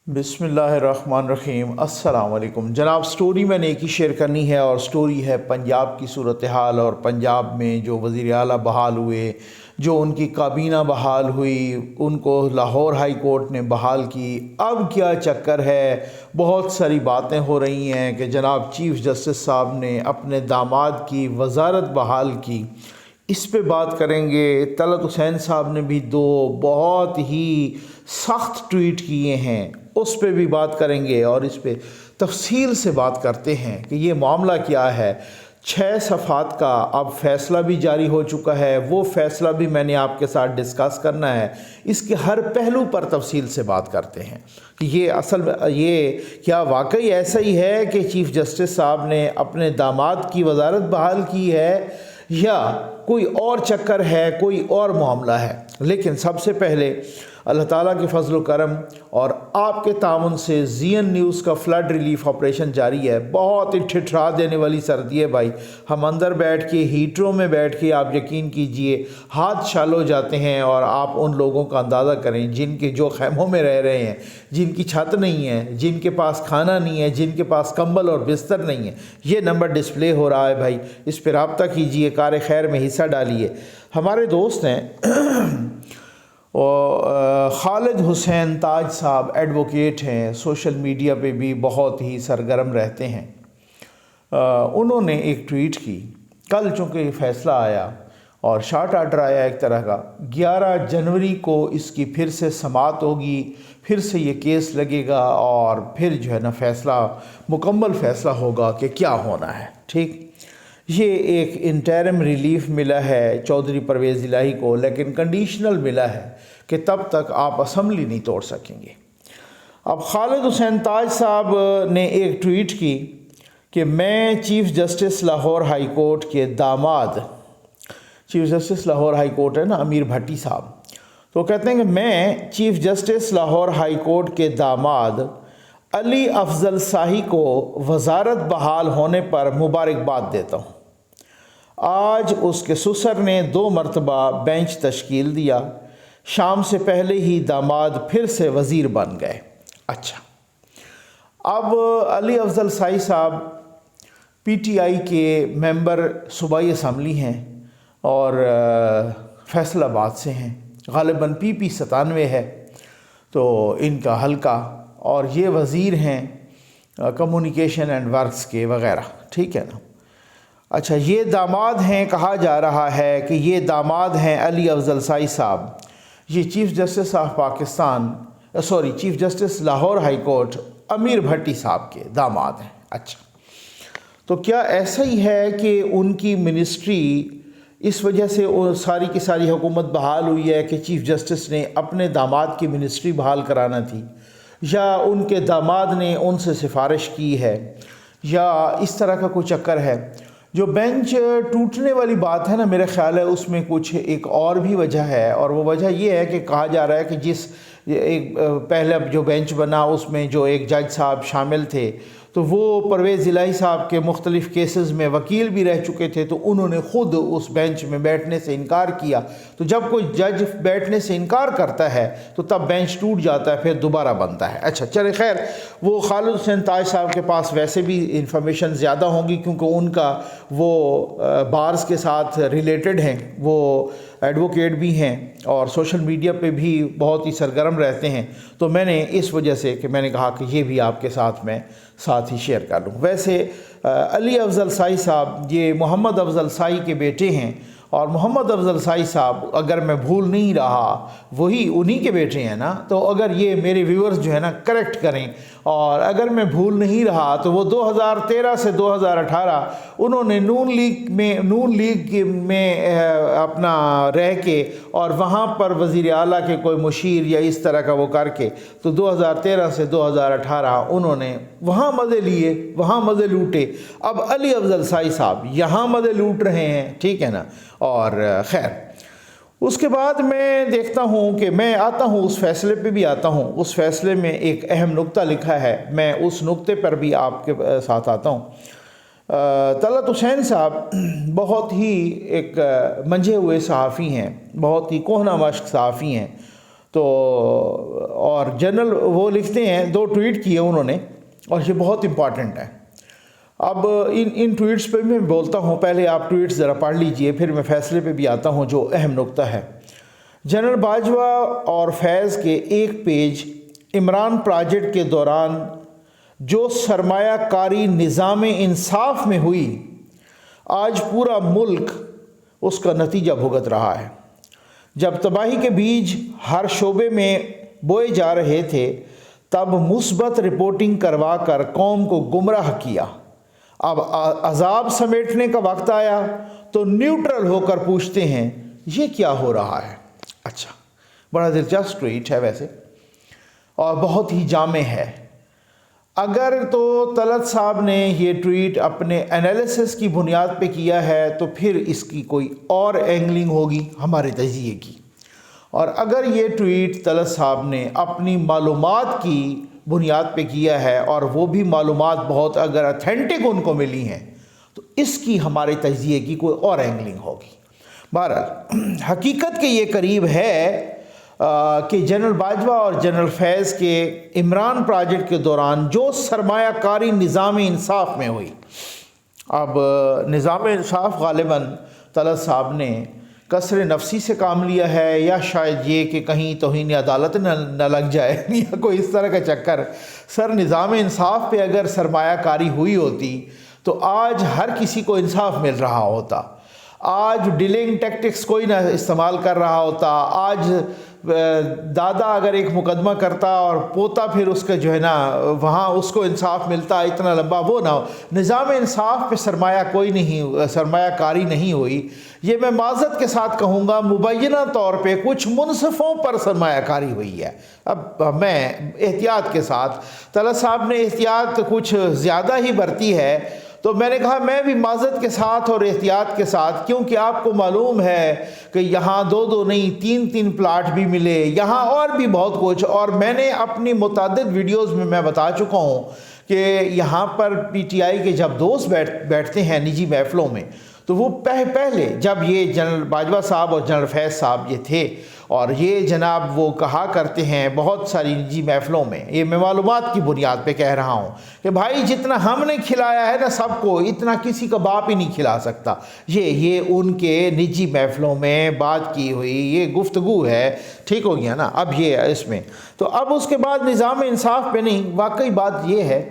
بسم اللہ الرحمن الرحیم۔ السلام علیکم جناب۔ سٹوری میں نے ایک ہی شیئر کرنی ہے، اور سٹوری ہے پنجاب کی صورتحال، اور پنجاب میں جو وزیر اعلیٰ بحال ہوئے، جو ان کی کابینہ بحال ہوئی، ان کو لاہور ہائی کورٹ نے بحال کی۔ اب کیا چکر ہے؟ بہت ساری باتیں ہو رہی ہیں کہ جناب چیف جسٹس صاحب نے اپنے داماد کی وزارت بحال کی۔ اس پہ بات کریں گے۔ طلعت حسین صاحب نے بھی دو بہت ہی سخت ٹویٹ کیے ہیں، اس پہ بھی بات کریں گے، اور اس پہ تفصیل سے بات کرتے ہیں کہ یہ معاملہ کیا ہے۔ 6 صفحات کا اب فیصلہ بھی جاری ہو چکا ہے، وہ فیصلہ بھی میں نے آپ کے ساتھ ڈسکس کرنا ہے۔ اس کے ہر پہلو پر تفصیل سے بات کرتے ہیں کہ یہ کیا واقعی ایسا ہی ہے کہ چیف جسٹس صاحب نے اپنے داماد کی وزارت بحال کی ہے، یا کوئی اور چکر ہے، کوئی اور معاملہ ہے۔ لیکن سب سے پہلے اللہ تعالیٰ کے فضل و کرم اور آپ کے تعاون سے زین نیوز کا فلڈ ریلیف آپریشن جاری ہے۔ بہت ہی ٹھٹھرا دینے والی سردی ہے بھائی۔ ہم اندر بیٹھ کے ہیٹروں میں بیٹھ کے، آپ یقین کیجئے ہاتھ چھال ہو جاتے ہیں، اور آپ ان لوگوں کا اندازہ کریں جن کے جو خیموں میں رہ رہے ہیں، جن کی چھت نہیں ہے، جن کے پاس کھانا نہیں ہے، جن کے پاس کمبل اور بستر نہیں ہے۔ یہ نمبر ڈسپلے ہو رہا ہے بھائی، اس پہ رابطہ کیجئے، کار خیر میں حصہ ڈالیے۔ ہمارے دوست ہیں خالد حسین تاج صاحب، ایڈوکیٹ ہیں، سوشل میڈیا پہ بھی بہت ہی سرگرم رہتے ہیں۔ انہوں نے ایک ٹویٹ کی کل، چونکہ یہ فیصلہ آیا اور شارٹ آرڈر آیا ایک طرح کا، 11 جنوری کو اس کی پھر سے سماعت ہوگی، پھر سے یہ کیس لگے گا، اور پھر جو ہے نا فیصلہ، مکمل فیصلہ ہوگا کہ کیا ہونا ہے۔ ٹھیک، یہ ایک انٹرم ریلیف ملا ہے چودھری پرویز الہی کو، لیکن کنڈیشنل ملا ہے کہ تب تک آپ اسمبلی نہیں توڑ سکیں گے۔ اب خالد حسین تاج صاحب نے ایک ٹویٹ کی کہ میں chief justice Lahore high court کے داماد، chief justice Lahore high court ہے نا امیر بھٹی صاحب، تو کہتے ہیں کہ میں chief justice Lahore high court کے داماد علی افضل شاہی کو وزارت بحال ہونے پر مبارکباد دیتا ہوں۔ آج اس کے سسر نے 2 مرتبہ بینچ تشکیل دیا، شام سے پہلے ہی داماد پھر سے وزیر بن گئے۔ اچھا، اب علی افضل شاہی صاحب پی ٹی آئی کے ممبر صوبائی اسمبلی ہیں، اور فیصل آباد سے ہیں، غالباً پی 97 ہے تو ان کا حلقہ، اور یہ وزیر ہیں کمیونیکیشن اینڈ ورکس کے وغیرہ۔ ٹھیک ہے نا۔ اچھا، یہ داماد ہیں، کہا جا رہا ہے کہ یہ داماد ہیں علی افضل شاہی صاحب، یہ chief justice of Pakistan, chief justice Lahore high court Amir Bhatti صاحب کے داماد ہیں۔ اچھا، تو کیا ایسا ہی ہے کہ ان کی منسٹری اس وجہ سے ساری کی ساری حکومت بحال ہوئی ہے کہ چیف جسٹس نے اپنے داماد کی منسٹری بحال کرانا تھی، یا ان کے داماد نے ان سے سفارش کی ہے، یا اس طرح کا کوئی چکر ہے؟ جو بینچ ٹوٹنے والی بات ہے نا، میرا خیال ہے اس میں کچھ ایک اور بھی وجہ ہے، اور وہ وجہ یہ ہے کہ کہا جا رہا ہے کہ جس ایک پہلا جو بینچ بنا اس میں جو ایک جج صاحب شامل تھے، تو وہ پرویز الہی صاحب کے مختلف کیسز میں وکیل بھی رہ چکے تھے، تو انہوں نے خود اس بینچ میں بیٹھنے سے انکار کیا۔ تو جب کوئی جج بیٹھنے سے انکار کرتا ہے تو تب بینچ ٹوٹ جاتا ہے، پھر دوبارہ بنتا ہے۔ اچھا چلے خیر، وہ خالد حسین تاج صاحب کے پاس ویسے بھی انفارمیشن زیادہ ہوں گی، کیونکہ ان کا وہ بارز کے ساتھ ریلیٹڈ ہیں، وہ ایڈوکیٹ بھی ہیں، اور سوشل میڈیا پہ بھی بہت ہی سرگرم رہتے ہیں، تو میں نے اس وجہ سے کہ میں نے کہا کہ یہ بھی آپ کے ساتھ میں ساتھ ہی شیئر کر لوں۔ ویسے علی افضل شاہی صاحب یہ محمد افضل شاہی کے بیٹے ہیں، اور محمد افضل شاہی صاحب اگر میں بھول نہیں رہا وہی انہی کے بیٹے ہیں نا، تو اگر یہ میرے ویورز جو ہے نا کریکٹ کریں، اور اگر میں بھول نہیں رہا تو وہ 2013 سے 2018 انہوں نے نون لیگ میں اپنا رہ کے، اور وہاں پر وزیر اعلیٰ کے کوئی مشیر یا اس طرح کا وہ کر کے، تو 2013 سے 2018 انہوں نے وہاں مزے لیے، وہاں مزے لوٹے۔ اب علی افضل شاہی صاحب یہاں مزے لوٹ رہے ہیں۔ ٹھیک ہے نا۔ اور خیر، اس کے بعد میں دیکھتا ہوں کہ میں آتا ہوں اس فیصلے پہ بھی آتا ہوں۔ اس فیصلے میں ایک اہم نقطہ لکھا ہے، میں اس نقطے پر بھی آپ کے ساتھ آتا ہوں۔ طلعت حسین صاحب بہت ہی ایک منجھے ہوئے صحافی ہیں، بہت ہی کہنہ مشق صحافی ہیں، تو اور جنرل وہ لکھتے ہیں، 2 ٹویٹ کیے انہوں نے اور یہ بہت امپارٹنٹ ہے۔ اب ان ٹویٹس پہ میں بولتا ہوں، پہلے آپ ٹویٹس ذرا پڑھ لیجئے، پھر میں فیصلے پہ بھی آتا ہوں جو اہم نقطہ ہے۔ جنرل باجوہ اور فیض کے ایک پیج، عمران پروجیکٹ کے دوران جو سرمایہ کاری نظام انصاف میں ہوئی، آج پورا ملک اس کا نتیجہ بھگت رہا ہے۔ جب تباہی کے بیج ہر شعبے میں بوئے جا رہے تھے، تب مثبت رپورٹنگ کروا کر قوم کو گمراہ کیا۔ اب عذاب سمیٹنے کا وقت آیا تو نیوٹرل ہو کر پوچھتے ہیں یہ کیا ہو رہا ہے۔ اچھا، بڑا دلچسپ ٹویٹ ہے ویسے اور بہت ہی جامع ہے۔ اگر تو طلعت صاحب نے یہ ٹویٹ اپنے انالیسس کی بنیاد پہ کیا ہے تو پھر اس کی کوئی اور اینگلنگ ہوگی ہمارے تجزیے کی، اور اگر یہ ٹویٹ طلعت صاحب نے اپنی معلومات کی بنیاد پہ کیا ہے اور وہ بھی معلومات بہت اگر اتھینٹک ان کو ملی ہیں تو اس کی ہمارے تجزیے کی کوئی اور اینگلنگ ہوگی۔ بہرحال حقیقت کے یہ قریب ہے کہ جنرل باجوہ اور جنرل فیض کے عمران پروجیکٹ کے دوران جو سرمایہ کاری نظام انصاف میں ہوئی، اب نظام انصاف غالباً طلعت صاحب نے کسر نفسی سے کام لیا ہے، یا شاید یہ کہ کہیں توہین عدالت نہ لگ جائے یا کوئی اس طرح کا چکر۔ سر نظام انصاف پہ اگر سرمایہ کاری ہوئی ہوتی تو آج ہر کسی کو انصاف مل رہا ہوتا، آج ڈیلنگ ٹیکٹکس کوئی نہ استعمال کر رہا ہوتا، آج دادا اگر ایک مقدمہ کرتا اور پوتا پھر اس کا جو ہے نا وہاں اس کو انصاف ملتا، اتنا لمبا وہ نہ ہو۔ نظام انصاف پہ سرمایہ کاری نہیں ہوئی، یہ میں معذرت کے ساتھ کہوں گا مبینہ طور پہ کچھ منصفوں پر سرمایہ کاری ہوئی ہے۔ اب میں احتیاط کے ساتھ، طلعت صاحب نے احتیاط کچھ زیادہ ہی برتی ہے، تو میں نے کہا میں بھی معذرت کے ساتھ اور احتیاط کے ساتھ، کیونکہ آپ کو معلوم ہے کہ یہاں 2 نہیں 3 پلاٹ بھی ملے، یہاں اور بھی بہت کچھ، اور میں نے اپنی متعدد ویڈیوز میں بتا چکا ہوں کہ یہاں پر پی ٹی آئی کے جب دوست بیٹھتے ہیں نجی محفلوں میں، تو وہ پہلے جب یہ جنرل باجوہ صاحب اور جنرل فیض صاحب یہ تھے، اور یہ جناب وہ کہا کرتے ہیں بہت ساری نجی محفلوں میں، یہ میں معلومات کی بنیاد پہ کہہ رہا ہوں کہ بھائی جتنا ہم نے کھلایا ہے نا سب کو، اتنا کسی کا باپ ہی نہیں کھلا سکتا۔ یہ ان کے نجی محفلوں میں بات کی ہوئی یہ گفتگو ہے، ٹھیک ہو گیا نا۔ اب یہ اس میں تو اب اس کے بعد نظام انصاف پہ نہیں، واقعی بات یہ ہے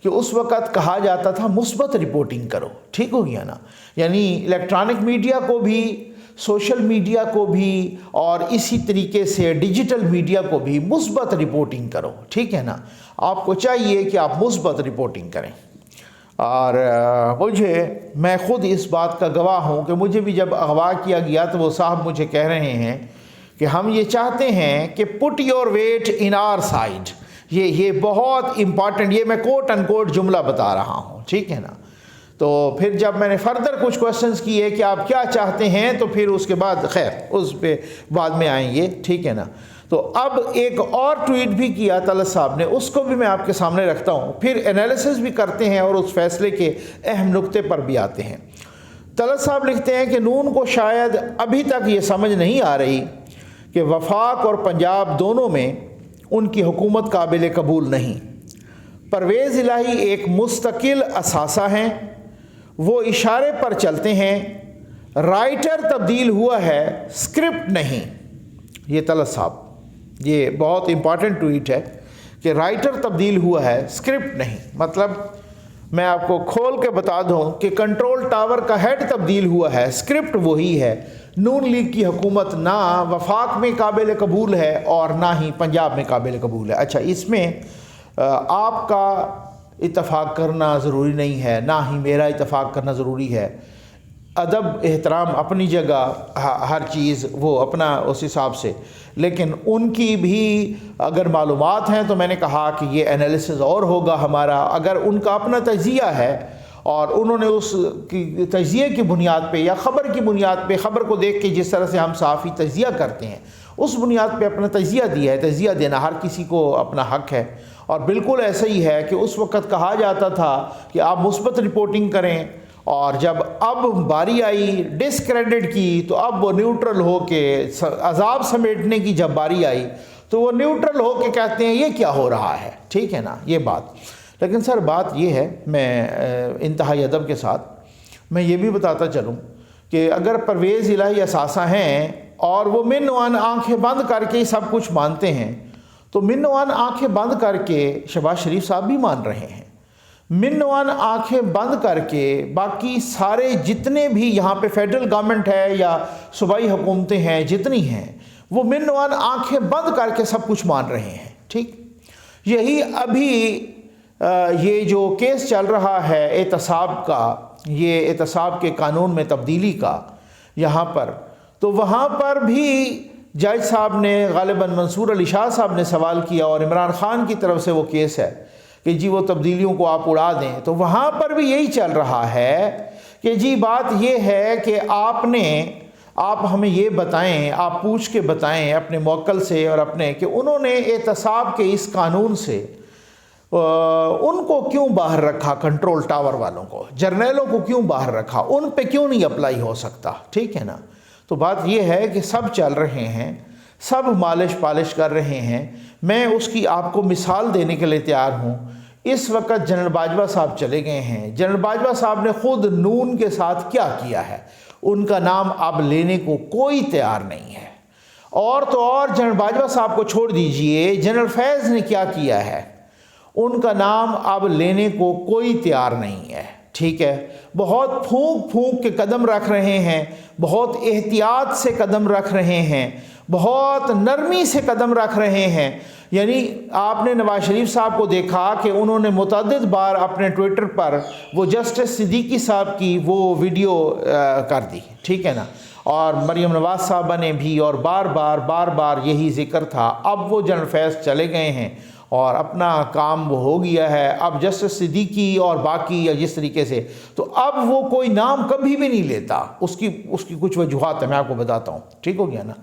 کہ اس وقت کہا جاتا تھا مثبت رپورٹنگ کرو، ٹھیک ہو گیا نا، یعنی الیکٹرانک میڈیا کو بھی، سوشل میڈیا کو بھی، اور اسی طریقے سے ڈیجیٹل میڈیا کو بھی مثبت رپورٹنگ کرو، ٹھیک ہے نا۔ آپ کو چاہیے کہ آپ مثبت رپورٹنگ کریں، اور میں خود اس بات کا گواہ ہوں کہ مجھے بھی جب اغوا کیا گیا تو وہ صاحب مجھے کہہ رہے ہیں کہ ہم یہ چاہتے ہیں کہ put your weight inner side. یہ بہت امپارٹنٹ، یہ میں کوٹ ان کوٹ جملہ بتا رہا ہوں، ٹھیک ہے نا۔ تو پھر جب میں نے فردر کچھ کوشچنز کیے کہ آپ کیا چاہتے ہیں، تو پھر اس کے بعد خیر اس پہ بعد میں آئیں گے، ٹھیک ہے نا۔ تو اب ایک اور ٹویٹ بھی کیا طلعت صاحب نے، اس کو بھی میں آپ کے سامنے رکھتا ہوں، پھر انالیسس بھی کرتے ہیں اور اس فیصلے کے اہم نقطے پر بھی آتے ہیں۔ طلعت صاحب لکھتے ہیں کہ نون کو شاید ابھی تک یہ سمجھ نہیں آ رہی کہ وفاق اور پنجاب دونوں میں ان کی حکومت قابل قبول نہیں۔ پرویز الہی ایک مستقل اثاثہ ہیں، وہ اشارے پر چلتے ہیں، رائٹر تبدیل ہوا ہے، اسکرپٹ نہیں۔ یہ طلعت صاحب، یہ بہت امپارٹنٹ ٹویٹ ہے کہ رائٹر تبدیل ہوا ہے، اسکرپٹ نہیں۔ مطلب میں آپ کو کھول کے بتا دوں کہ کنٹرول ٹاور کا ہیڈ تبدیل ہوا ہے، اسکرپٹ وہی ہے۔ نون لیگ کی حکومت نہ وفاق میں قابل قبول ہے اور نہ ہی پنجاب میں قابل قبول ہے۔ اچھا، اس میں آپ کا اتفاق کرنا ضروری نہیں ہے، نہ ہی میرا اتفاق کرنا ضروری ہے۔ ادب احترام اپنی جگہ، ہر چیز وہ اپنا اس حساب سے، لیکن ان کی بھی اگر معلومات ہیں تو میں نے کہا کہ یہ انالیسز اور ہوگا ہمارا۔ اگر ان کا اپنا تجزیہ ہے اور انہوں نے اس کی تجزیے کی بنیاد پہ یا خبر کی بنیاد پہ، خبر کو دیکھ کے جس طرح سے ہم صحافی تجزیہ کرتے ہیں اس بنیاد پہ اپنا تجزیہ دیا ہے، تجزیہ دینا ہر کسی کو اپنا حق ہے۔ اور بالکل ایسا ہی ہے کہ اس وقت کہا جاتا تھا کہ آپ مثبت رپورٹنگ کریں، اور جب اب باری آئی ڈسکریڈٹ کی تو اب وہ نیوٹرل ہو کے عذاب سمیٹنے کی جب باری آئی تو وہ نیوٹرل ہو کے کہتے ہیں یہ کیا ہو رہا ہے، ٹھیک ہے نا، یہ بات۔ لیکن سر بات یہ ہے، میں انتہائی ادب کے ساتھ میں یہ بھی بتاتا چلوں کہ اگر پرویز الہی اثاثہ ہیں اور وہ من وان آنکھیں بند کر کے سب کچھ مانتے ہیں، تو من وان آنکھیں بند کر کے شہباز شریف صاحب بھی مان رہے ہیں، من وان آنکھیں بند کر کے باقی سارے جتنے بھی یہاں پہ فیڈرل گورنمنٹ ہے یا صوبائی حکومتیں ہیں جتنی ہیں، وہ من وان آنکھیں بند کر کے سب کچھ مان رہے ہیں، ٹھیک۔ یہی ابھی یہ جو کیس چل رہا ہے احتساب کا، یہ احتساب کے قانون میں تبدیلی کا یہاں پر، تو وہاں پر بھی جج صاحب نے غالباً منصور علی شاہ صاحب نے سوال کیا اور عمران خان کی طرف سے وہ کیس ہے کہ جی وہ تبدیلیوں کو آپ اڑا دیں، تو وہاں پر بھی یہی چل رہا ہے کہ جی بات یہ ہے کہ آپ ہمیں یہ بتائیں، آپ پوچھ کے بتائیں اپنے موکل سے اور اپنے، کہ انہوں نے احتساب کے اس قانون سے ان کو کیوں باہر رکھا، کنٹرول ٹاور والوں کو، جرنیلوں کو کیوں باہر رکھا، ان پہ کیوں نہیں اپلائی ہو سکتا، ٹھیک ہے نا۔ تو بات یہ ہے کہ سب چل رہے ہیں، سب مالش پالش کر رہے ہیں۔ میں اس کی آپ کو مثال دینے کے لیے تیار ہوں۔ اس وقت جنرل باجوہ صاحب چلے گئے ہیں، جنرل باجوہ صاحب نے خود نون کے ساتھ کیا کیا ہے، ان کا نام اب لینے کو کوئی تیار نہیں ہے۔ اور تو اور جنرل باجوہ صاحب کو چھوڑ دیجئے، جنرل فیض نے کیا کیا ہے، ان کا نام اب لینے کو کوئی تیار نہیں ہے، ٹھیک ہے۔ بہت پھونک پھونک کے قدم رکھ رہے ہیں، بہت احتیاط سے قدم رکھ رہے ہیں، بہت نرمی سے قدم رکھ رہے ہیں۔ یعنی آپ نے نواز شریف صاحب کو دیکھا کہ انہوں نے متعدد بار اپنے ٹویٹر پر وہ جسٹس صدیقی صاحب کی وہ ویڈیو کر دی، ٹھیک ہے نا، اور مریم نواز صاحبہ نے بھی، اور بار بار یہی ذکر تھا۔ اب وہ جنرل فیض چلے گئے ہیں اور اپنا کام وہ ہو گیا ہے، اب جسٹس صدیقی اور باقی یا جس طریقے سے، تو اب وہ کوئی نام کبھی بھی نہیں لیتا۔ اس کی کچھ وجوہات ہیں، میں آپ کو بتاتا ہوں، ٹھیک ہو گیا نا۔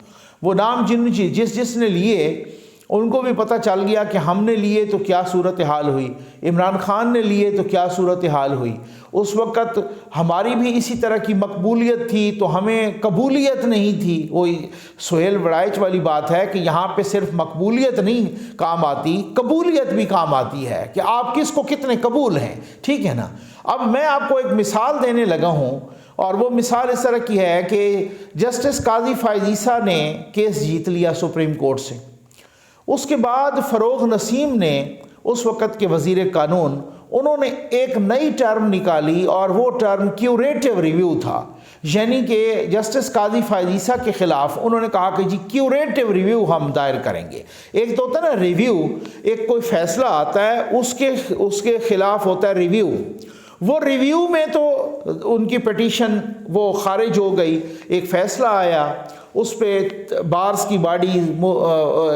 وہ نام جس نے لیے ان کو بھی پتہ چل گیا کہ ہم نے لیے تو کیا صورتحال ہوئی، عمران خان نے لیے تو کیا صورتحال ہوئی۔ اس وقت ہماری بھی اسی طرح کی مقبولیت تھی تو ہمیں قبولیت نہیں تھی۔ وہی سہیل وڑائچ والی بات ہے کہ یہاں پہ صرف مقبولیت نہیں کام آتی، قبولیت بھی کام آتی ہے کہ آپ کس کو کتنے قبول ہیں، ٹھیک ہے نا۔ اب میں آپ کو ایک مثال دینے لگا ہوں، اور وہ مثال اس طرح کی ہے کہ جسٹس قاضی فائز عیسیٰ نے کیس جیت لیا سپریم کورٹ سے۔ اس کے بعد فروغ نسیم نے، اس وقت کے وزیر قانون، انہوں نے ایک نئی ٹرم نکالی اور وہ ٹرم کیوریٹیو ریویو تھا۔ یعنی کہ جسٹس قاضی فائز عیسیٰ کے خلاف انہوں نے کہا کہ جی کیوریٹیو ریویو ہم دائر کریں گے۔ ایک تو ہوتا ہے نا ریویو، ایک کوئی فیصلہ آتا ہے اس کے خلاف ہوتا ہے ریویو۔ وہ ریویو میں تو ان کی پٹیشن وہ خارج ہو گئی، ایک فیصلہ آیا، اس پہ بارز کی باڈی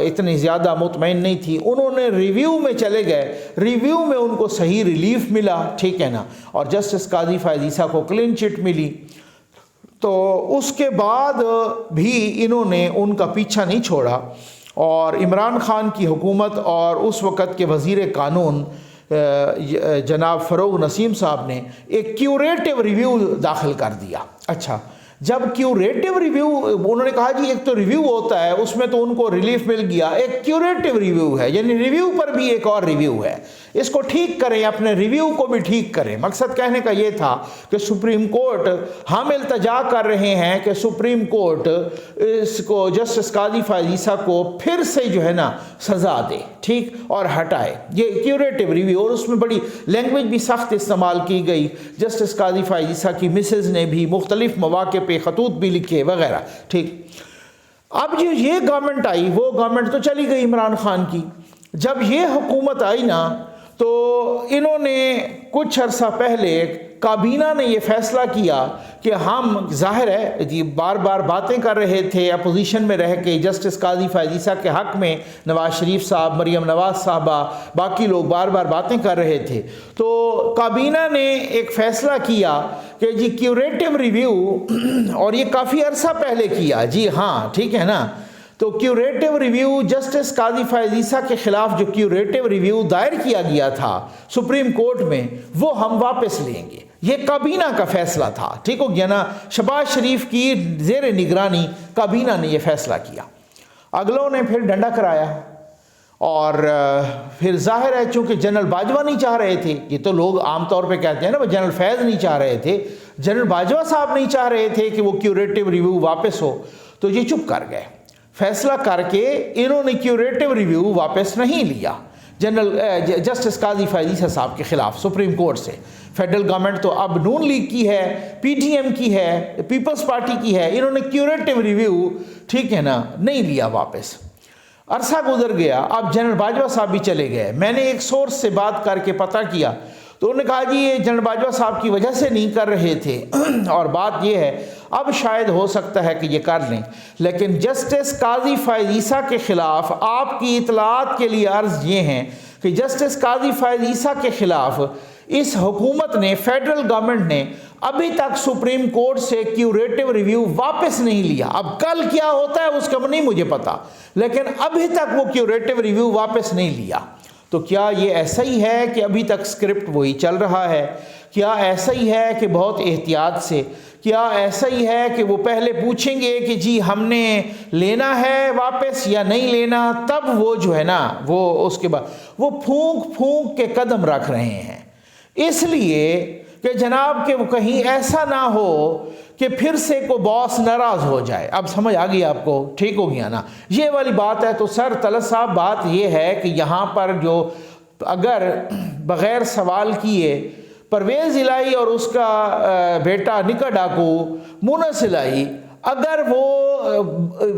اتنی زیادہ مطمئن نہیں تھی، انہوں نے ریویو میں چلے گئے، ریویو میں ان کو صحیح ریلیف ملا، ٹھیک ہے نا، اور جسٹس قاضی فائز عیسیٰ کو کلین چٹ ملی۔ تو اس کے بعد بھی انہوں نے ان کا پیچھا نہیں چھوڑا، اور عمران خان کی حکومت اور اس وقت کے وزیر قانون جناب فروغ نسیم صاحب نے ایک کیوریٹیو ریویو داخل کر دیا۔ اچھا، جب کیوریٹیو ریویو، انہوں نے کہا جی ایک تو ریویو ہوتا ہے اس میں تو ان کو ریلیف مل گیا، ایک کیوریٹیو ریویو ہے، یعنی ریویو پر بھی ایک اور ریویو ہے، اس کو ٹھیک کریں، اپنے ریویو کو بھی ٹھیک کریں۔ مقصد کہنے کا یہ تھا کہ سپریم کورٹ، ہم التجا کر رہے ہیں کہ سپریم کورٹ اس کو جسٹس قاضی فائز عیسیٰ کو پھر سے جو ہے نا سزا دے، ٹھیک، اور ہٹائے، یہ کیوریٹیو ریویو۔ اور اس میں بڑی لینگویج بھی سخت استعمال کی گئی، جسٹس قاضی فائز عیسیٰ کی مسز نے بھی مختلف مواقع پہ خطوط بھی لکھے وغیرہ، ٹھیک۔ اب جو یہ گورنمنٹ آئی، وہ گورنمنٹ تو چلی گئی عمران خان کی، جب یہ حکومت آئی نا تو انہوں نے کچھ عرصہ پہلے کابینہ نے یہ فیصلہ کیا کہ ہم، ظاہر ہے جی بار بار باتیں کر رہے تھے اپوزیشن میں رہ کے، جسٹس قاضی فائز عیسیٰ کے حق میں نواز شریف صاحب، مریم نواز صاحبہ، باقی لوگ بار بار باتیں کر رہے تھے، تو کابینہ نے ایک فیصلہ کیا کہ جی کیوریٹیو ریویو، اور یہ کافی عرصہ پہلے کیا، جی ہاں ٹھیک ہے نا، تو کیوریٹیو ریویو جسٹس قاضی فائز عیسیٰ کے خلاف جو کیوریٹیو ریویو دائر کیا گیا تھا سپریم کورٹ میں، وہ ہم واپس لیں گے۔ یہ کابینہ کا فیصلہ تھا، ٹھیک ہو گیا نا، شہباز شریف کی زیر نگرانی کابینہ نے یہ فیصلہ کیا۔ اگلوں نے پھر ڈنڈا کرایا، اور پھر ظاہر ہے چونکہ جنرل باجوہ نہیں چاہ رہے تھے، یہ تو لوگ عام طور پہ کہتے ہیں نا، وہ جنرل فیض نہیں چاہ رہے تھے، جنرل باجوہ صاحب نہیں چاہ رہے تھے کہ وہ کیوریٹو ریویو واپس ہو، تو یہ چپ کر گئے۔ فیصلہ کر کے انہوں نے کیوریٹو ریویو واپس نہیں لیا جنرل جسٹس قاضی فائز عیسیٰ صاحب کے خلاف سپریم کورٹ سے۔ فیڈرل گورنمنٹ تو اب نون لیگ کی ہے، پی ٹی ایم کی ہے، پیپلز پارٹی کی ہے، انہوں نے کیوریٹو ریویو ٹھیک ہے نا نہیں لیا واپس۔ عرصہ گزر گیا، اب جنرل باجوہ صاحب بھی چلے گئے۔ میں نے ایک سورس سے بات کر کے پتہ کیا تو انہوں نے کہا جی یہ جنرل باجوہ صاحب کی وجہ سے نہیں کر رہے تھے، اور بات یہ ہے اب شاید ہو سکتا ہے کہ یہ کر لیں، لیکن جسٹس قاضی فائز عیسیٰ کے خلاف آپ کی اطلاعات کے لیے عرض یہ ہیں کہ جسٹس قاضی فائز عیسیٰ کے خلاف اس حکومت نے، فیڈرل گورنمنٹ نے ابھی تک سپریم کورٹ سے کیوریٹو ریویو واپس نہیں لیا۔ اب کل کیا ہوتا ہے اس کا نہیں مجھے پتا، لیکن ابھی تک وہ کیوریٹو ریویو واپس نہیں لیا۔ تو کیا یہ ایسا ہی ہے کہ ابھی تک اسکرپٹ وہی چل رہا ہے؟ کیا ایسا ہی ہے کہ بہت احتیاط سے؟ کیا ایسا ہی ہے کہ وہ پہلے پوچھیں گے کہ جی ہم نے لینا ہے واپس یا نہیں لینا، تب وہ جو ہے نا وہ اس کے بعد وہ پھونک پھونک کے قدم رکھ رہے ہیں، اس لیے کہ جناب کہ وہ کہیں ایسا نہ ہو کہ پھر سے کوئی باس ناراض ہو جائے۔ اب سمجھ آ گئی آپ کو؟ ٹھیک ہو گیا نا یہ والی بات ہے۔ تو سر طلعت صاحب بات یہ ہے کہ یہاں پر جو اگر بغیر سوال کیے پرویز الہی اور اس کا بیٹا نکا ڈاکو مونس الہی اگر وہ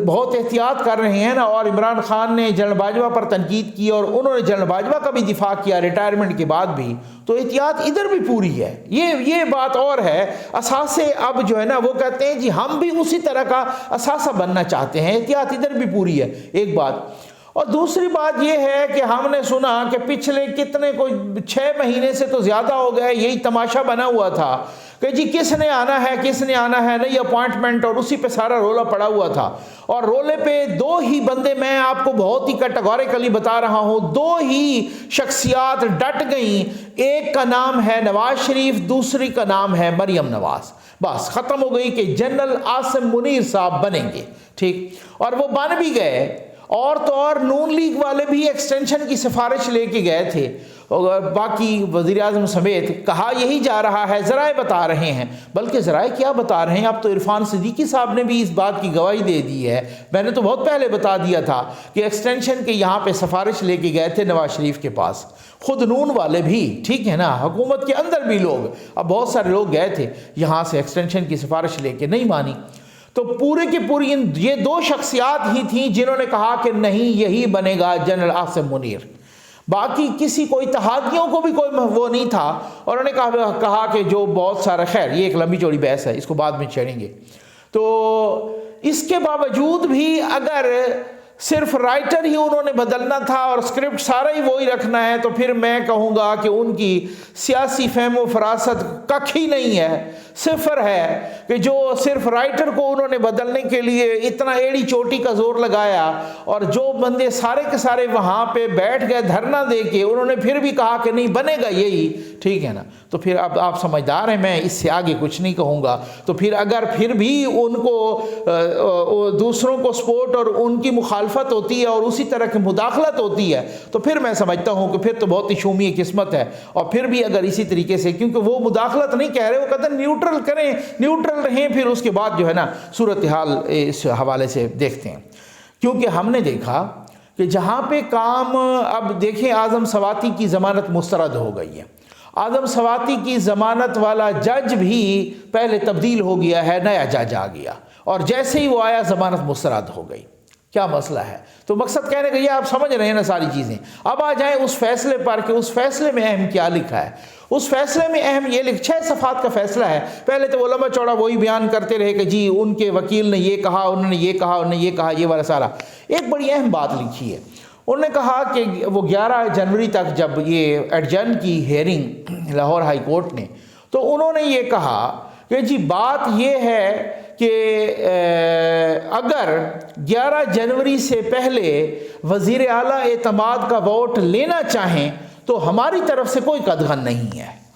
بہت احتیاط کر رہے ہیں نا، اور عمران خان نے جنرل باجوہ پر تنقید کی اور انہوں نے جنرل باجوہ کا بھی دفاع کیا ریٹائرمنٹ کے بعد بھی، تو احتیاط ادھر بھی پوری ہے۔ یہ بات اور ہے، اثاثے اب جو ہے نا وہ کہتے ہیں جی ہم بھی اسی طرح کا اثاثہ بننا چاہتے ہیں، احتیاط ادھر بھی پوری ہے، ایک بات۔ اور دوسری بات یہ ہے کہ ہم نے سنا کہ پچھلے کتنے کوئی 6 مہینے سے تو زیادہ ہو گئے یہی تماشا بنا ہوا تھا کہ جی کس نے آنا ہے کس نے آنا ہے، نئی اپوائنٹمنٹ، اور اسی پہ سارا رولا پڑا ہوا تھا۔ اور رولے پہ 2 ہی بندے، میں آپ کو بہت ہی کیٹیگوریکلی بتا رہا ہوں، 2 ہی شخصیات ڈٹ گئیں، ایک کا نام ہے نواز شریف، دوسری کا نام ہے مریم نواز۔ بس ختم ہو گئی کہ جنرل عاصم منیر صاحب بنیں گے، ٹھیک، اور وہ بن بھی گئے۔ اور تو اور نون لیگ والے بھی ایکسٹینشن کی سفارش لے کے گئے تھے، اور باقی وزیر اعظم سمیت کہا یہی جا رہا ہے، ذرائع بتا رہے ہیں، بلکہ ذرائع کیا بتا رہے ہیں، اب تو عرفان صدیقی صاحب نے بھی اس بات کی گواہی دے دی ہے۔ میں نے تو بہت پہلے بتا دیا تھا کہ ایکسٹینشن کے یہاں پہ سفارش لے کے گئے تھے نواز شریف کے پاس، خود نون والے بھی، ٹھیک ہے نا، حکومت کے اندر بھی لوگ، اب بہت سارے لوگ گئے تھے یہاں سے ایکسٹینشن کی سفارش لے کے، نہیں مانی۔ تو پورے کی پوری یہ 2 شخصیات ہی تھیں جنہوں نے کہا کہ نہیں یہی بنے گا جنرل عاصم منیر، باقی کسی کو اتحادیوں کو بھی کوئی وہ نہیں تھا۔ اور انہوں نے کہا کہ جو بہت سارا، خیر یہ ایک لمبی چوڑی بحث ہے، اس کو بعد میں چھیڑیں گے۔ تو اس کے باوجود بھی اگر صرف رائٹر ہی انہوں نے بدلنا تھا اور اسکرپٹ سارا ہی وہی رکھنا ہے، تو پھر میں کہوں گا کہ ان کی سیاسی فہم و فراست ککھ ہی نہیں ہے، صفر ہے، کہ جو صرف رائٹر کو انہوں نے بدلنے کے لیے اتنا ایڑی چوٹی کا زور لگایا، اور جو بندے سارے کے سارے وہاں پہ بیٹھ گئے دھرنا دے کے، انہوں نے پھر بھی کہا کہ نہیں بنے گا یہی، ٹھیک ہے نا۔ تو پھر اب آپ سمجھدار ہیں، میں اس سے آگے کچھ نہیں کہوں گا۔ تو پھر اگر پھر بھی ان کو دوسروں کو سپورٹ اور ان کی مخالفت ہوتی ہے اور اسی طرح کی مداخلت ہوتی ہے، تو پھر میں سمجھتا ہوں کہ پھر تو بہت ہی شومی قسمت ہے۔ اور پھر بھی اگر اسی طریقے سے، کیونکہ وہ مداخلت نہیں کہہ رہے، وہ کہتے ہیں نیوٹرل کریں، نیوٹرل رہیں، پھر اس کے بعد جو ہے نا صورتحال اس حوالے سے دیکھتے ہیں۔ کیونکہ ہم نے دیکھا کہ جہاں پہ کام، اب دیکھیں اعظم سواتی کی ضمانت مسترد ہو گئی ہے، اعظم سواتی کی ضمانت والا جج بھی پہلے تبدیل ہو گیا ہے، نیا جج آ گیا، اور جیسے ہی وہ آیا ضمانت مسترد ہو گئی۔ کیا مسئلہ ہے؟ تو مقصد کہنے کا یہ، آپ سمجھ رہے ہیں نا ساری چیزیں۔ اب آ جائیں اس فیصلے پر کہ اس فیصلے میں اہم کیا لکھا ہے۔ اس فیصلے میں اہم یہ 6 صفحات کا فیصلہ ہے۔ پہلے تو وہ لمبا چوڑا وہی بیان کرتے رہے کہ جی ان کے وکیل نے یہ کہا، انہوں نے یہ کہا، انہوں نے یہ کہا، یہ والا سارا۔ ایک بڑی اہم بات لکھی ہے، انہوں نے کہا کہ وہ 11 جنوری تک جب یہ ایڈجرن کی ہیئرنگ لاہور ہائی کورٹ نے، تو انہوں نے یہ کہا کہ جی بات یہ ہے کہ اگر 11 جنوری سے پہلے وزیر اعلیٰ اعتماد کا ووٹ لینا چاہیں تو ہماری طرف سے کوئی قدغن نہیں ہے۔